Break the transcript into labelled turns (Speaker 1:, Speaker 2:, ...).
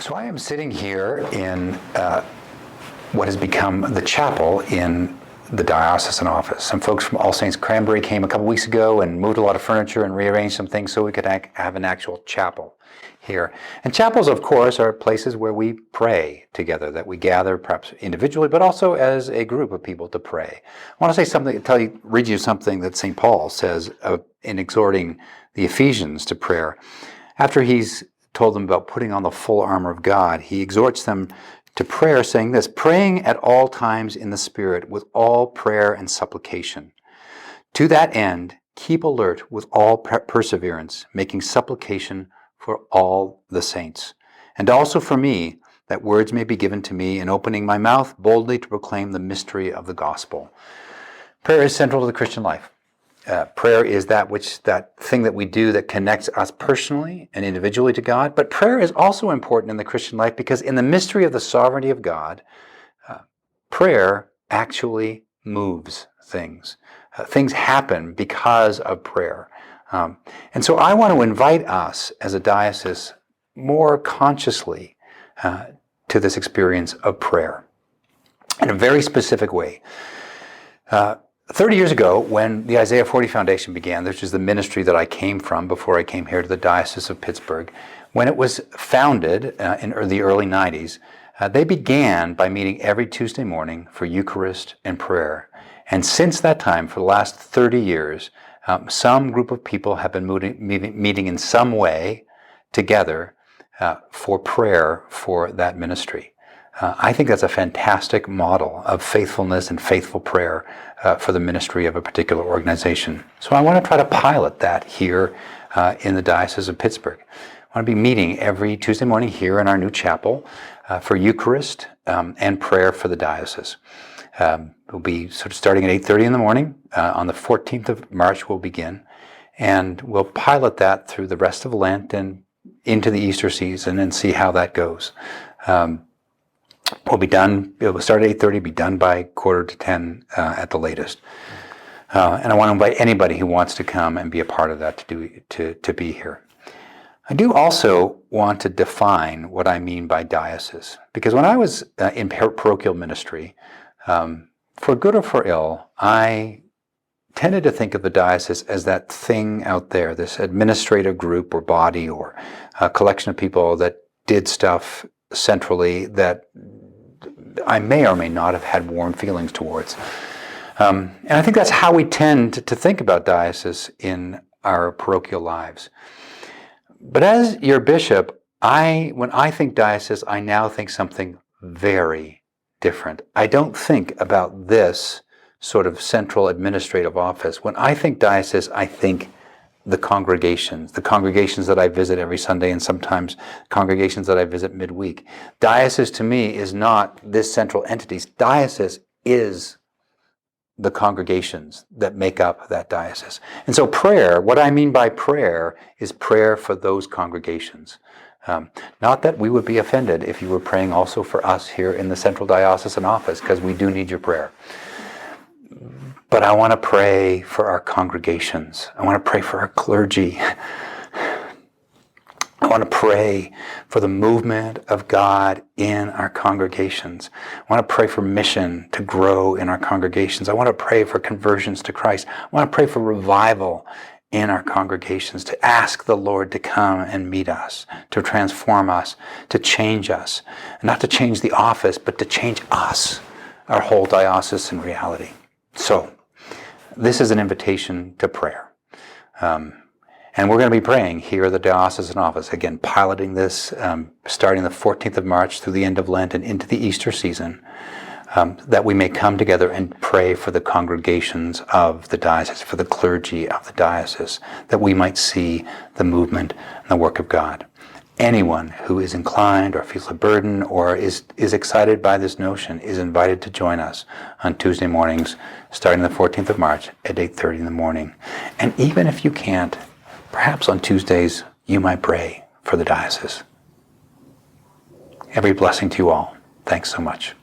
Speaker 1: So I am sitting here in what has become the chapel in the diocesan office. Some folks from All Saints Cranberry came a couple weeks ago and moved a lot of furniture and rearranged some things so we could have an actual chapel here. And chapels, of course, are places where we pray together, that we gather perhaps individually, but also as a group of people to pray. I want to say something, read you something that St. Paul says in exhorting the Ephesians to prayer. After he's told them about putting on the full armor of God, he exhorts them to prayer, saying this: praying at all times in the Spirit with all prayer and supplication. To that end, keep alert with all perseverance, making supplication for all the saints, and also for me, that words may be given to me in opening my mouth boldly to proclaim the mystery of the gospel. Prayer is central to the Christian life. Prayer is that thing that we do that connects us personally and individually to God. But prayer is also important in the Christian life because in the mystery of the sovereignty of God, prayer actually moves things. Things happen because of prayer. And so I want to invite us as a diocese more consciously to this experience of prayer in a very specific way. 30 years ago, when the Isaiah 40 Foundation began, which is the ministry that I came from before I came here to the Diocese of Pittsburgh, when it was founded in the early 90s, they began by meeting every Tuesday morning for Eucharist and prayer. And since that time, for the last 30 years, some group of people have been meeting in some way together for prayer for that ministry. I think that's a fantastic model of faithfulness and faithful prayer for the ministry of a particular organization. So I want to try to pilot that here in the Diocese of Pittsburgh. I want to be meeting every Tuesday morning here in our new chapel for Eucharist and prayer for the diocese. We'll be sort of starting at 8:30 in the morning. On the 14th of March we'll begin, and we'll pilot that through the rest of Lent and into the Easter season and see how that goes. We'll be done. It will start at 8:30, be done by 9:45 at the latest. And I want to invite anybody who wants to come and be a part of that to be here. I do also want to define what I mean by diocese, because when I was in parochial ministry, for good or for ill, I tended to think of the diocese as that thing out there, this administrative group or body or a collection of people that did stuff centrally that I may or may not have had warm feelings towards. And I think that's how we tend to think about diocese in our parochial lives. But as your bishop, when I think diocese, I now think something very different. I don't think about this sort of central administrative office. When I think diocese, I think the congregations that I visit every Sunday, and sometimes congregations that I visit midweek. Diocese to me is not this central entity. Diocese is the congregations that make up that diocese. And so prayer, what I mean by prayer, is prayer for those congregations. Not that we would be offended if you were praying also for us here in the Central Diocesan Office, because we do need your prayer. But I want to pray for our congregations. I want to pray for our clergy. I want to pray for the movement of God in our congregations. I want to pray for mission to grow in our congregations. I want to pray for conversions to Christ. I want to pray for revival in our congregations, to ask the Lord to come and meet us, to transform us, to change us. And not to change the office, but to change us, our whole diocesan reality. So, this is an invitation to prayer. And we're going to be praying here at the Diocesan Office, again, piloting this, starting the 14th of March through the end of Lent and into the Easter season, that we may come together and pray for the congregations of the diocese, for the clergy of the diocese, that we might see the movement and the work of God. Anyone who is inclined or feels a burden or is excited by this notion is invited to join us on Tuesday mornings, starting the 14th of March at 8:30 in the morning. And even if you can't, perhaps on Tuesdays you might pray for the diocese. Every blessing to you all. Thanks so much.